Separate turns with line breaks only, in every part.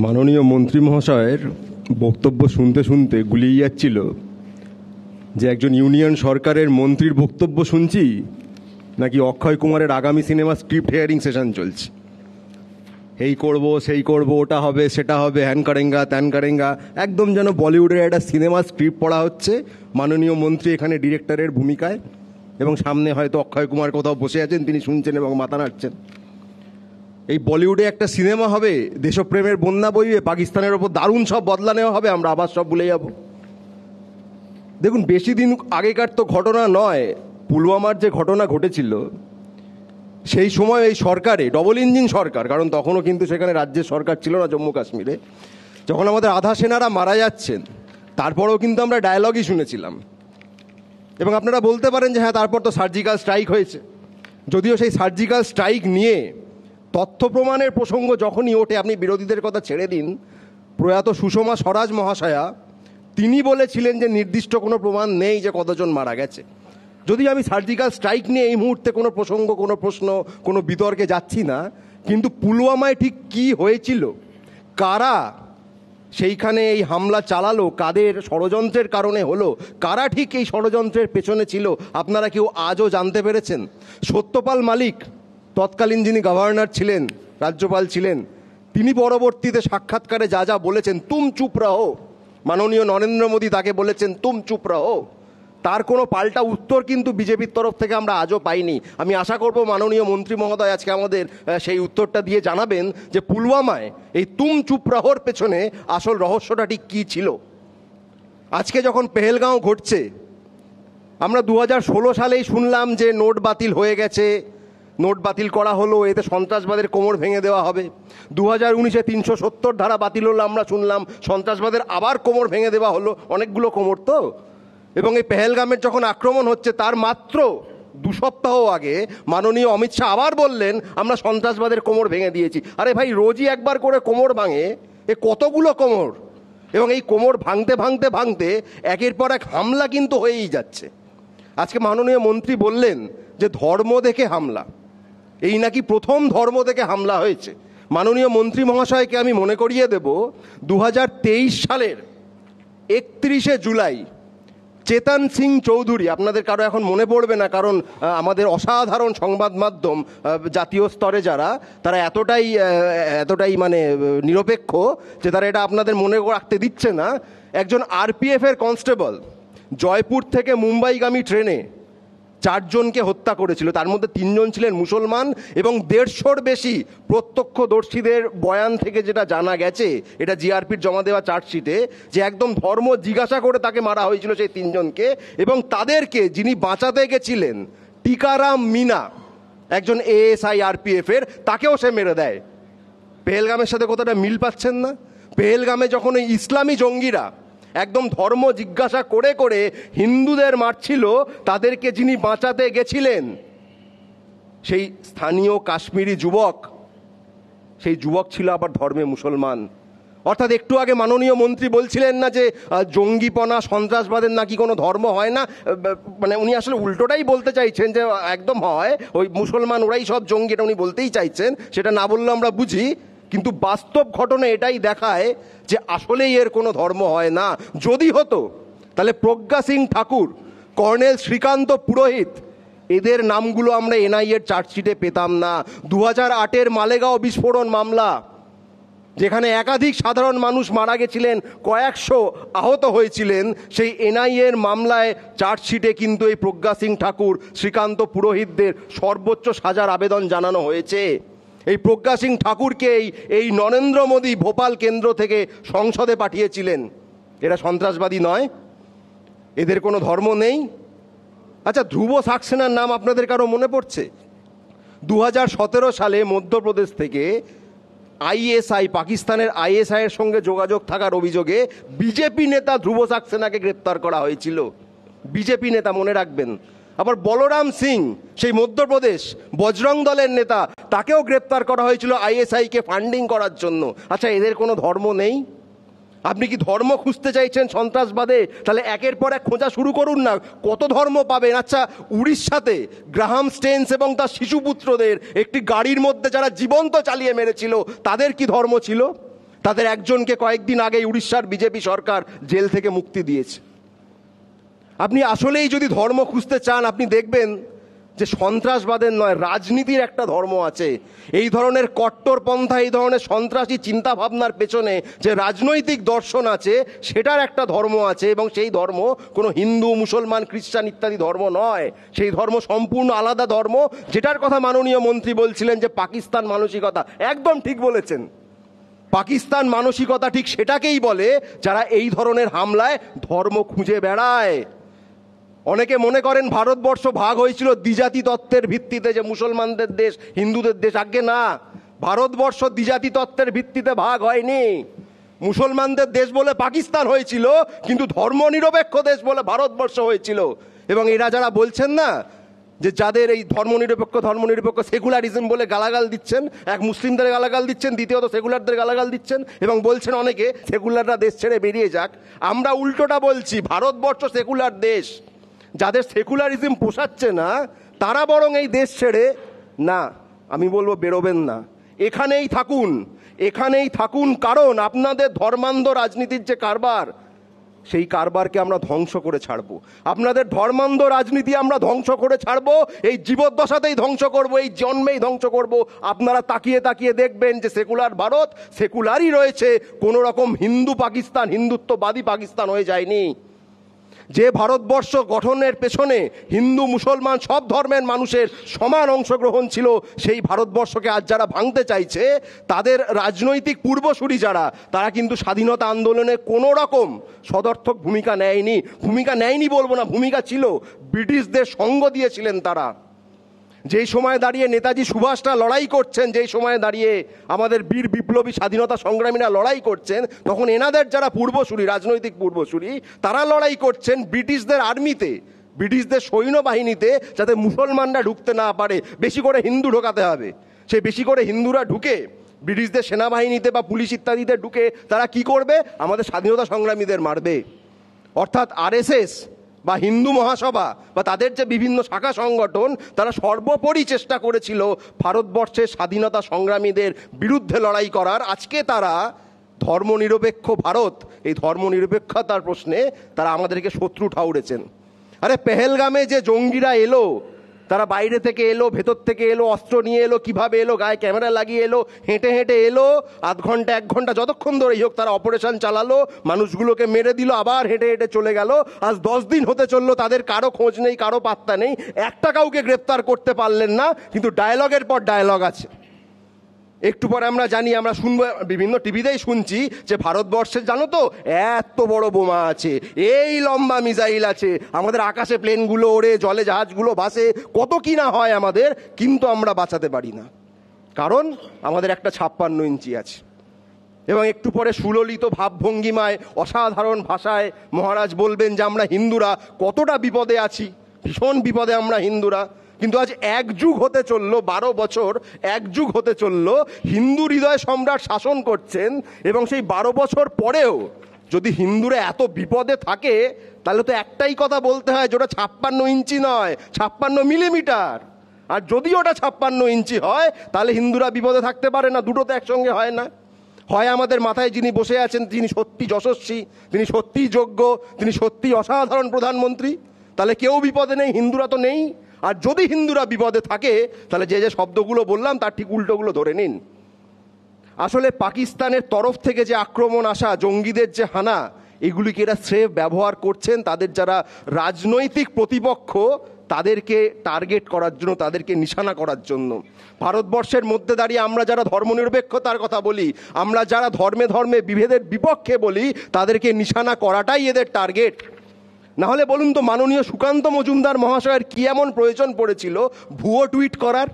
মাননীয় মন্ত্রী মহাশয়ের বক্তব্য শুনতে শুনতে গুলিয়ে যাচ্ছিল যে একজন ইউনিয়ন সরকারের মন্ত্রীর বক্তব্য শুনছি নাকি অক্ষয় কুমারের আগামী সিনেমা স্ক্রিপ্ট হেয়ারিং সেশন চলছে। এই করব সেই করব, ওটা হবে সেটা হবে, হ্যান করেঙ্গা ত্যান করেঙ্গা, একদম যেন বলিউডের একটা সিনেমা স্ক্রিপ্ট পড়া হচ্ছে। মাননীয় মন্ত্রী এখানে ডিরেক্টরের ভূমিকায় এবং সামনে হয়তো অক্ষয় কুমার কোথাও বসে আছেন, তিনি শুনছেন এবং মাথা নাড়ছেন। এই বলিউডে একটা সিনেমা হবে, দেশপ্রেমের বন্যা বইবে, পাকিস্তানের ওপর দারুণ সব বদলা নেওয়া হবে, আমরা আবার সব ভুলে যাব। দেখুন, বেশি দিন আগেকার তো ঘটনা নয়, পুলওয়ামার যে ঘটনা ঘটেছিল সেই সময় এই সরকারে, ডবল ইঞ্জিন সরকার, কারণ তখনও কিন্তু সেখানে রাজ্যের সরকার ছিল না জম্মু কাশ্মীরে, যখন আমাদের আধা সেনারা মারা যাচ্ছেন তারপরেও কিন্তু আমরা ডায়ালগই শুনেছিলাম। এবং আপনারা বলতে পারেন যে হ্যাঁ, তারপর তো সার্জিক্যাল স্ট্রাইক হয়েছে, যদিও সেই সার্জিক্যাল স্ট্রাইক নিয়ে তথ্য প্রমাণের প্রসঙ্গ যখনই ওঠে, আপনি বিরোধীদের কথা ছেড়ে দিন, প্রয়াত সুষমা স্বরাজ মহাশয়া তিনি বলেছিলেন যে নির্দিষ্ট কোনো প্রমাণ নেই যে কতজন মারা গেছে। যদিও আমি সার্জিক্যাল স্ট্রাইক নিয়ে এই মুহূর্তে কোনো প্রসঙ্গ, কোনো প্রশ্ন, কোনো বিতর্কে যাচ্ছি না, কিন্তু পুলওয়ামায় ঠিক কী হয়েছিল, কারা সেইখানে এই হামলা চালালো, কাদের ষড়যন্ত্রের কারণে হলো, কারা ঠিক এই ষড়যন্ত্রের পেছনে ছিল, আপনারা কেউ আজও জানতে পেরেছেন? সত্যপাল মালিক, তৎকালীন যিনি গভর্নর ছিলেন, রাজ্যপাল ছিলেন, তিনি পরবর্তীতে সাক্ষাৎকারে যা যা বলেছেন, তুম চুপ রহো, মাননীয় নরেন্দ্র মোদী তাকে বলেছেন তুম চুপ রহো, তার কোনো পাল্টা উত্তর কিন্তু বিজেপির তরফ থেকে আমরা আজও পাইনি। আমি আশা করব মাননীয় মন্ত্রী মহোদয় আজকে আমাদের সেই উত্তরটা দিয়ে জানাবেন যে পুলওয়ামায় এই তুম চুপ রহোর পেছনে আসল রহস্যটা ঠিক কী ছিল। আজকে যখন পেহেলগাঁও ঘটছে, আমরা 2016 সালেই শুনলাম যে নোট বাতিল হয়ে গেছে, নোট বাতিল করা হলো, এতে সন্ত্রাসবাদের কোমর ভেঙে দেওয়া হবে। 2019-এ 370 ধারা বাতিল হলো, আমরা শুনলাম সন্ত্রাসবাদের আবার কোমর ভেঙে দেওয়া হলো, অনেকগুলো কোমর তো। এবং এই পেহেলগামের যখন আক্রমণ হচ্ছে তার মাত্র 2 সপ্তাহ আগে মাননীয় অমিত শাহ আবার বললেন আমরা সন্ত্রাসবাদের কোমর ভেঙে দিয়েছি। আরে ভাই, রোজই একবার করে কোমর ভাঙে, এ কতগুলো কোমর? এবং এই কোমর ভাঙতে ভাঙতে ভাঙতে একের পর এক হামলা কিন্তু হয়েই যাচ্ছে। আজকে মাননীয় মন্ত্রী বললেন যে ধর্ম দেখে হামলা, এই নাকি প্রথম ধর্ম থেকে হামলা হয়েছে। মাননীয় মন্ত্রী মহাশয়কে আমি মনে করিয়ে দেব, 2023 সালের 31শে জুলাই চেতন সিং চৌধুরী, আপনাদের কারো এখন মনে পড়বে না, কারণ আমাদের অসাধারণ সংবাদ মাধ্যম জাতীয় স্তরে যারা, তারা এতটাই মানে নিরপেক্ষ যে তারা এটা আপনাদের মনে রাখতে দিচ্ছে না। একজন আরপিএফের কনস্টেবল জয়পুর থেকে মুম্বাইগামী ট্রেনে 4 জনকে হত্যা করেছিল, তার মধ্যে 3 জন ছিলেন মুসলমান, এবং 150-র বেশি প্রত্যক্ষদর্শীদের বয়ান থেকে যেটা জানা গেছে, এটা জিআরপির জমা দেওয়া চার্জশিটে, যে একদম ধর্ম জিজ্ঞাসা করে তাকে মারা হয়েছিল সেই 3 জনকে। এবং তাদেরকে যিনি বাঁচাতে গেছিলেন, টিকারাম মিনা, একজন এএসআই আরপিএফের, তাকেও সে মেরে দেয়। পেহেলগামের সাথে কতটা মিল পাচ্ছেন না? পেহেলগামে যখন ওই ইসলামী জঙ্গিরা একদম ধর্ম জিজ্ঞাসা করে করে হিন্দুদের মারছিল, তাদেরকে যিনি বাঁচাতে গেছিলেন সেই স্থানীয় কাশ্মীরি যুবক, সেই যুবক ছিল আবার ধর্মে মুসলমান। অর্থাৎ একটু আগে মাননীয় মন্ত্রী বলছিলেন না যে জঙ্গিপনা, সন্ত্রাসবাদের নাকি কোনো ধর্ম হয় না, মানে উনি আসলে উল্টোটাই বলতে চাইছেন যে একদম হয়, ওই মুসলমান ওরাই সব জঙ্গি, এটা উনি বলতেই চাইছেন। সেটা না বললেও আমরা বুঝি, কিন্তু বাস্তব ঘটনা এটাই দেখায় যে আসলেই এর কোনো ধর্ম হয় না। যদি হতো তাহলে প্রজ্ঞা সিং ঠাকুর, কর্নেল শ্রীকান্ত পুরোহিত, এদের নামগুলো আমরা এনআইএর চার্জশিটে পেতাম না। 2008-এর মালেগাঁও বিস্ফোরণ মামলা, যেখানে একাধিক সাধারণ মানুষ মারা গেছিলেন, কয়েকশো আহত হয়েছিলেন, সেই এনআইএর মামলায় চার্জশিটে কিন্তু এই প্রজ্ঞা সিং ঠাকুর, শ্রীকান্ত পুরোহিতদের সর্বোচ্চ সাজার আবেদন জানানো হয়েছে। এই প্রজ্ঞা সিং ঠাকুরকে এই নরেন্দ্র মোদী ভোপাল কেন্দ্র থেকে সংসদে পাঠিয়েছিলেন। এরা সন্ত্রাসবাদী নয়? এদের কোনো ধর্ম নেই? আচ্ছা, ধ্রুব সাক্সেনার নাম আপনাদের কারো মনে পড়ছে? 2017 সালে মধ্যপ্রদেশ থেকে আইএসআই, পাকিস্তানের আইএসআইয়ের সঙ্গে যোগাযোগ থাকার অভিযোগে বিজেপি নেতা ধ্রুব সাক্সেনাকে গ্রেপ্তার করা হয়েছিল। বিজেপি নেতা, মনে রাখবেন। আবার বলরাম সিং, সেই মধ্যপ্রদেশ বজরং দলের নেতা, তাকেও গ্রেপ্তার করা হয়েছিল আইএসআইকে ফান্ডিং করার জন্য। আচ্ছা, এদের কোনো ধর্ম নেই? আপনি কি ধর্ম খুঁজতে চাইছেন সন্ত্রাসবাদে? তাহলে একের পর এক খোঁজা শুরু করুন না, কত ধর্ম পাবেন। আচ্ছা, উড়িষ্যাতে গ্রাহাম স্টেন্স এবং তার শিশুপুত্রদের একটি গাড়ির মধ্যে যারা জীবন্ত চালিয়ে মেরেছিল, তাদের কি ধর্ম ছিল? তাদের একজনকে কয়েকদিন আগে উড়িষ্যার বিজেপি সরকার জেল থেকে মুক্তি দিয়েছে। আপনি আসলেই যদি ধর্ম খুঁজতে চান, আপনি দেখবেন যে সন্ত্রাসবাদের নয়, রাজনীতির একটা ধর্ম আছে। এই ধরনের কট্টরপন্থা, এই ধরনের সন্ত্রাসী চিন্তা ভাবনার পেছনে যে রাজনৈতিক দর্শন আছে, সেটার একটা ধর্ম আছে। এবং সেই ধর্ম কোনো হিন্দু, মুসলমান, খ্রিস্টান ইত্যাদি ধর্ম নয়। সেই ধর্ম সম্পূর্ণ আলাদা ধর্ম, যেটার কথা মাননীয় মন্ত্রী বলছিলেন যে পাকিস্তান মানসিকতা। একদম ঠিক বলেছেন। পাকিস্তান মানসিকতা ঠিক সেটাকেই বলে যারা এই ধরনের হামলায় ধর্ম খুঁজে বেড়ায়। অনেকে মনে করেন ভারতবর্ষ ভাগ হয়েছিল দ্বিজাতি তত্ত্বের ভিত্তিতে, যে মুসলমানদের দেশ, হিন্দুদের দেশ। আগে না, ভারতবর্ষ দ্বিজাতি তত্ত্বের ভিত্তিতে ভাগ হয়নি। মুসলমানদের দেশ বলে পাকিস্তান হয়েছিল, কিন্তু ধর্মনিরপেক্ষ দেশ বলে ভারতবর্ষ হয়েছিল। এবং এরা যারা বলছেন না যে যাদের এই ধর্মনিরপেক্ষ সেকুলারিজম বলে গালাগাল দিচ্ছেন, এক মুসলিমদের গালাগাল দিচ্ছেন, দ্বিতীয়ত সেকুলারদের গালাগাল দিচ্ছেন, এবং বলছেন অনেকে সেকুলাররা দেশ ছেড়ে বেরিয়ে যাক। আমরা উল্টোটা বলছি, ভারতবর্ষ সেকুলার দেশ। যাদের সেকুলারিজম পোষাচ্ছে না তারা বরং এই দেশ ছেড়ে, না, আমি বলবো বেরোবেন না, এখানেই থাকুন, এখানেই থাকুন। কারণ আপনাদের ধর্মান্ধ রাজনীতির যে কারবার, সেই কারবারকে আমরা ধ্বংস করে ছাড়বো। আপনাদের ধর্মান্ধ রাজনীতি আমরা ধ্বংস করে ছাড়বো, এই জীবদ্দশাতেই ধ্বংস করব, এই জন্মেই ধ্বংস করব। আপনারা তাকিয়ে তাকিয়ে দেখবেন যে সেকুলার ভারত সেকুলারই রয়েছে, কোনো রকম হিন্দু পাকিস্তান, হিন্দুত্ববাদী পাকিস্তান হয়ে যায়নি। যে ভারতবর্ষ গঠনের পেছনে হিন্দু, মুসলমান সব ধর্মের মানুষের সমান অংশগ্রহণ ছিল, সেই ভারতবর্ষকে আজ যারা ভাঙতে চাইছে, তাদের রাজনৈতিক পূর্বসূরি যারা, তারা কিন্তু স্বাধীনতা আন্দোলনে কোনো রকম সদর্থক ভূমিকা নেয়নি বলবো না, ভূমিকা ছিল। ব্রিটিশদের সঙ্গ দিয়েছিলেন তারা। যেই সময় দাঁড়িয়ে নেতাজি সুভাষরা লড়াই করছেন, যেই সময় দাঁড়িয়ে আমাদের বীর বিপ্লবী স্বাধীনতা সংগ্রামীরা লড়াই করছেন, তখন এনাদের যারা পূর্বসূরি, রাজনৈতিক পূর্বসূরি, তারা লড়াই করছেন ব্রিটিশদের আর্মিতে, ব্রিটিশদের সৈন্যবাহিনীতে, যাতে মুসলমানরা ঢুকতে না পারে, বেশি করে হিন্দু ঢোকাতে হবে। সে বেশি করে হিন্দুরা ঢুকে ব্রিটিশদের সেনাবাহিনীতে বা পুলিশ ইত্যাদিতে ঢুকে তারা কি করবে? আমাদের স্বাধীনতা সংগ্রামীদের মারবে। অর্থাৎ আরএসএস বা হিন্দু মহাসভা বা তাদের যে বিভিন্ন শাখা সংগঠন, তারা সর্বোপরি চেষ্টা করেছিল ভারতবর্ষের স্বাধীনতা সংগ্রামীদের বিরুদ্ধে লড়াই করার। আজকে তারা ধর্মনিরপেক্ষ ভারত, এই ধর্মনিরপেক্ষতার প্রশ্নে তারা আমাদেরকে শত্রু ঠাউরেছেন। আরে পেহেলগামে যে জঙ্গিরা এলো, তারা বাইরে থেকে এলো, ভেতর থেকে এলো, অস্ত্র নিয়ে এলো, কিভাবে এলো, গায়ে ক্যামেরা লাগিয়ে এলো, হেঁটে হেঁটে এলো, আধ ঘন্টা 1 ঘন্টা যতক্ষণ ধরেই হোক তারা অপারেশন চালালো, মানুষগুলোকে মেরে দিল, আবার হেঁটে হেঁটে চলে গেল। আজ 10 দিন হতে চললো, তাদের কারো খোঁজ নেই, কারো পাত্তা নেই, একটা কাউকে গ্রেপ্তার করতে পারলেন না। কিন্তু ডায়লগের পর ডায়লগ আছে। একটু পরে আমরা জানি, আমরা শুনবো, বিভিন্ন টিভিতেই শুনছি যে ভারতবর্ষে জানো তো এত বড় বোমা আছে, এই লম্বা মিসাইল আছে, আমাদের আকাশে প্লেনগুলো ওড়ে, জলে জাহাজগুলো ভাসে, কত কি না হয় আমাদের, কিন্তু আমরা বাঁচাতে পারি না, কারণ আমাদের একটা 56 ইঞ্চি আছে। এবং একটু পরে সুললিত ভাবভঙ্গিমায়, অসাধারণ ভাষায় মহারাজ বলবেন যে আমরা হিন্দুরা কতটা বিপদে আছি, ভীষণ বিপদে আমরা হিন্দুরা। কিন্তু আজ 1 যুগ হতে চললো, 12 বছর 1 যুগ হতে চললো, হিন্দু হৃদয় সম্রাট শাসন করছেন। এবং সেই 12 বছর পরেও যদি হিন্দুরা এত বিপদে থাকে, তাহলে তো একটাই কথা বলতে হয় যে ওটা 56 ইঞ্চি নয়, 56 মিলিমিটার। আর যদি ওটা 56 ইঞ্চি হয়, তাহলে হিন্দুরা বিপদে থাকতে পারে না। দুটো তো একসঙ্গে হয় না। হয় আমাদের মাথায় যিনি বসে আছেন তিনি সত্যি যশস্বী, তিনি সত্যিই যোগ্য, তিনি সত্যিই অসাধারণ প্রধানমন্ত্রী, তাহলে কেউ বিপদে নেই, হিন্দুরা তো নেই। আর যদি হিন্দুরা বিপদে থাকে, তাহলে যে যে শব্দগুলো বললাম তার ঠিক উল্টোগুলো ধরে নিন। আসলে পাকিস্তানের তরফ থেকে যে আক্রমণ আসা, জঙ্গিদের যে হানা, এগুলিকে এরা স্রেফ ব্যবহার করছেন তাদের যারা রাজনৈতিক প্রতিপক্ষ, তাদেরকে টার্গেট করার জন্য, তাদেরকে নিশানা করার জন্য। ভারতবর্ষের মধ্যে দাঁড়িয়ে আমরা যারা ধর্মনিরপেক্ষতার কথা বলি, আমরা যারা ধর্মে ধর্মে বিভেদের বিপক্ষে বলি, তাদেরকে নিশানা করাটাই এদের টার্গেট। না হলে বলুন তো, মাননীয় সুকান্ত মজুমদার মহাশয়ের কি এমন প্রয়োজন পড়েছিল ভুয়ো টুইট করার?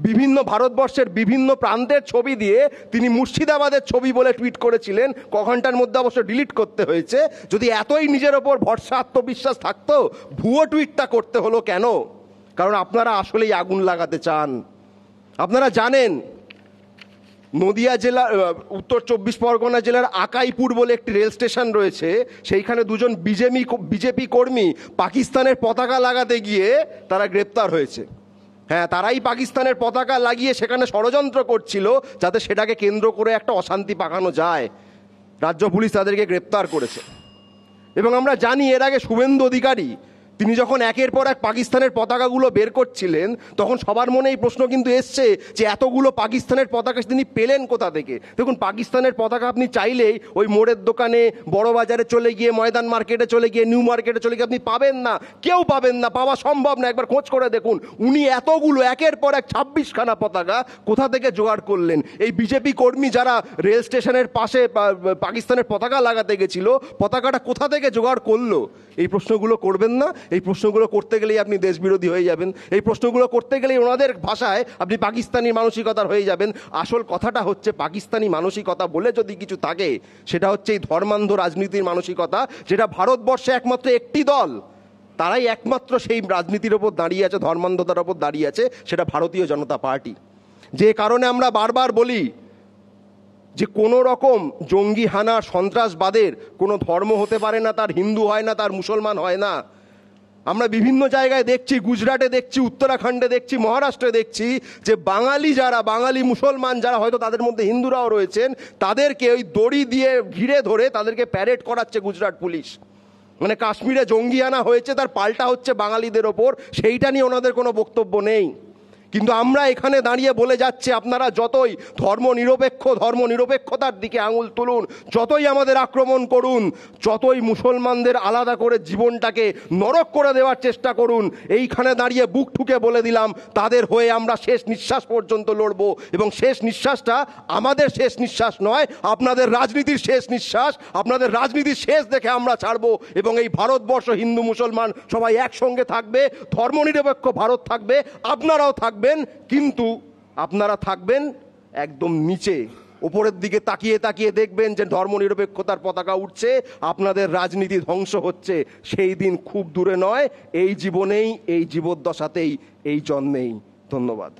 বিভিন্ন ভারতবর্ষের বিভিন্ন প্রান্তের ছবি দিয়ে তিনি মুর্শিদাবাদের ছবি বলে টুইট করেছিলেন, ক ঘন্টার মধ্যে অবশ্য ডিলিট করতে হয়েছে। যদি এতই নিজের ওপর ভরসা, আত্মবিশ্বাস থাকতো, ভুয়ো টুইটটা করতে হলো কেন? কারণ আপনারা আসলেই আগুন লাগাতে চান। আপনারা জানেন নদিয়া জেলা, উত্তর 24 পরগনা জেলার আকাইপুর বলে একটি রেল স্টেশন রয়েছে, সেইখানে 2জন বিজেপি কর্মী পাকিস্তানের পতাকা লাগাতে গিয়ে তারা গ্রেপ্তার হয়েছে। হ্যাঁ, তারাই পাকিস্তানের পতাকা লাগিয়ে সেখানে ষড়যন্ত্র করছিল যাতে সেটাকে কেন্দ্র করে একটা অশান্তি পাকানো যায়। রাজ্য পুলিশ তাদেরকে গ্রেপ্তার করেছে। এবং আমরা জানি এর আগে শুভেন্দু অধিকারী তিনি যখন একের পর এক পাকিস্তানের পতাকাগুলো বের করছিলেন, তখন সবার মনে এই প্রশ্ন কিন্তু এসছে যে এতগুলো পাকিস্তানের পতাকা তিনি পেলেন কোথা থেকে। দেখুন, পাকিস্তানের পতাকা আপনি চাইলেই ওই মোড়ের দোকানে, বড় বাজারে চলে গিয়ে, ময়দান মার্কেটে চলে গিয়ে, নিউ মার্কেটে চলে গিয়ে আপনি পাবেন না, কেউ পাবেন না, পাওয়া সম্ভব না। একবার খোঁজ করে দেখুন, উনি এতগুলো একের পর এক 26খানা পতাকা কোথা থেকে জোগাড় করলেন। এই বিজেপি কর্মী যারা রেল স্টেশনের পাশে পাকিস্তানের পতাকা লাগাতে গেছিল, পতাকাটা কোথা থেকে জোগাড় করলো? এই প্রশ্নগুলো করবেন না। এই প্রশ্নগুলো করতে গেলেই আপনি দেশবিরোধী হয়ে যাবেন। এই প্রশ্নগুলো করতে গেলেই ওনাদের ভাষায় আপনি পাকিস্তানি মানসিকতার হয়ে যাবেন। আসল কথাটা হচ্ছে, পাকিস্তানি মানসিকতা বলে যদি কিছু থাকে, সেটা হচ্ছে এই ধর্মান্ধ রাজনীতির মানসিকতা, যেটা ভারতবর্ষে একমাত্র একটি দল, তারাই একমাত্র সেই রাজনীতির ওপর দাঁড়িয়ে আছে, ধর্মান্ধতার ওপর দাঁড়িয়ে আছে, সেটা ভারতীয় জনতা পার্টি। যে কারণে আমরা বারবার বলি যে কোনো রকম জঙ্গি হানা, সন্ত্রাসবাদের কোনো ধর্ম হতে পারে না, তার হিন্দু হয় না, তার মুসলমান হয় না। আমরা বিভিন্ন জায়গায় দেখছি, গুজরাটে দেখছি, উত্তরাখণ্ডে দেখছি, মহারাষ্ট্রে দেখছি যে বাঙালি যারা, বাঙালি মুসলমান যারা, হয়তো তাদের মধ্যে হিন্দুরাও রয়েছেন, তাদেরকে ওই দড়ি দিয়ে ঘিরে ধরে তাদেরকে প্যারেড করাচ্ছে গুজরাট পুলিশ। মানে কাশ্মীরে জঙ্গি আনা হয়েছে, তার পাল্টা হচ্ছে বাঙালিদের ওপর, সেইটা নিয়ে ওনাদের কোনো বক্তব্য নেই। কিন্তু আমরা এখানে দাঁড়িয়ে বলে যাচ্ছি, আপনারা যতই ধর্মনিরপেক্ষতার দিকে আঙুল তুলুন, যতই আমাদের আক্রমণ করুন, যতই মুসলমানদের আলাদা করে জীবনটাকে নরক করে দেওয়ার চেষ্টা করুন, এইখানে দাঁড়িয়ে বুক ঠুকে বলে দিলাম, তাদের হয়ে আমরা শেষ নিঃশ্বাস পর্যন্ত লড়ব। এবং শেষ নিঃশ্বাসটা আমাদের শেষ নিঃশ্বাস নয়, আপনাদের রাজনীতির শেষ নিঃশ্বাস। আপনাদের রাজনীতির শেষ দেখে আমরা ছাড়ব। এবং এই ভারতবর্ষ, হিন্দু মুসলমান সবাই একসঙ্গে থাকবে, ধর্মনিরপেক্ষ ভারত থাকবে, আপনারাও থাকবেন। কিন্তু আপনারা থাকবেন একদম নিচে, উপরের দিকে তাকিয়ে তাকিয়ে দেখবেন যে ধর্মনিরপেক্ষতার পতাকা উঠছে, আপনাদের রাজনীতি ধ্বংস হচ্ছে। সেই দিন খুব দূরে নয়, এই জীবনেই, এই জীবদ্দশাতেই, এই জন্মেই। ধন্যবাদ।